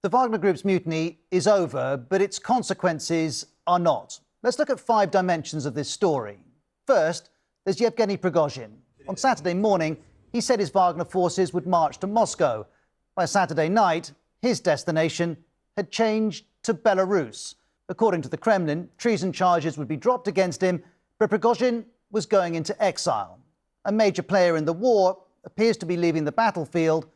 The Wagner Group's mutiny is over, but its consequences are not. Let's look at 5 dimensions of this story. First, there's Yevgeny Prigozhin. On Saturday morning, he said his Wagner forces would march to Moscow. By Saturday night, his destination had changed to Belarus. According to the Kremlin, treason charges would be dropped against him, but Prigozhin was going into exile. A major player in the war appears to be leaving the battlefield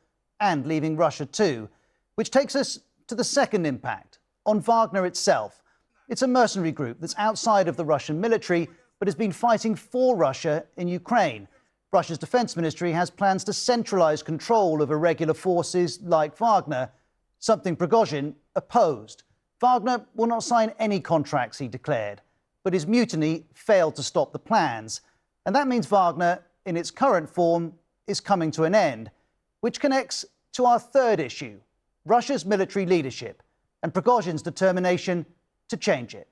and leaving Russia too, which takes us to the second impact, on Wagner itself. It's a mercenary group that's outside of the Russian military, but has been fighting for Russia in Ukraine. Russia's defense ministry has plans to centralize control of irregular forces like Wagner, something Prigozhin opposed. Wagner will not sign any contracts, he declared, but his mutiny failed to stop the plans. And that means Wagner, in its current form, is coming to an end, which connects to our third issue, Russia's military leadership and Prigozhin's determination to change it.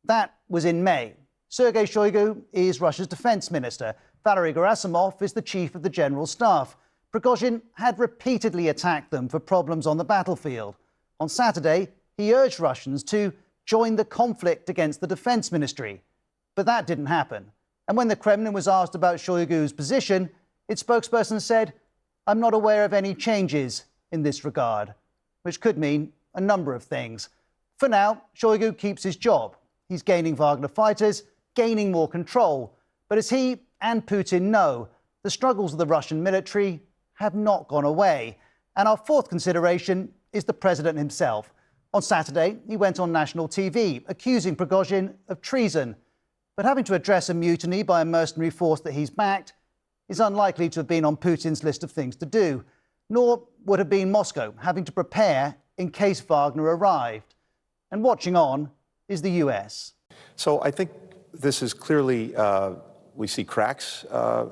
That was in May. Sergei Shoigu is Russia's defense minister. Valery Gerasimov is the chief of the general staff. Prigozhin had repeatedly attacked them for problems on the battlefield. On Saturday, he urged Russians to join the conflict against the defense ministry. But that didn't happen. And when the Kremlin was asked about Shoigu's position, its spokesperson said, "I'm not aware of any changes in this regard," which could mean a number of things. For now, Shoigu keeps his job. He's gaining Wagner fighters, gaining more control. But as he and Putin know, the struggles of the Russian military have not gone away. And our fourth consideration is the president himself. On Saturday, he went on national TV, accusing Prigozhin of treason. But having to address a mutiny by a mercenary force that he's backed is unlikely to have been on Putin's list of things to do, nor would have been Moscow having to prepare in case Wagner arrived. And watching on is the US. So I think this is clearly, we see cracks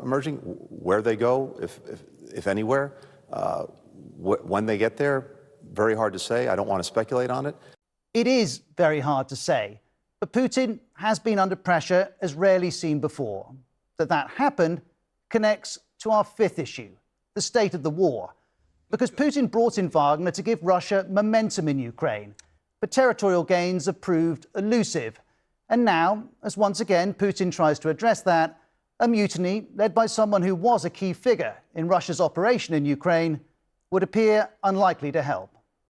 emerging. Where they go, if anywhere, when they get there, very hard to say. I don't want to speculate on it. It is very hard to say, but Putin has been under pressure as rarely seen before. That happened connects to our fifth issue, the state of the war. Because Putin brought in Wagner to give Russia momentum in Ukraine, but territorial gains have proved elusive. And now, as once again Putin tries to address that, a mutiny led by someone who was a key figure in Russia's operation in Ukraine would appear unlikely to help.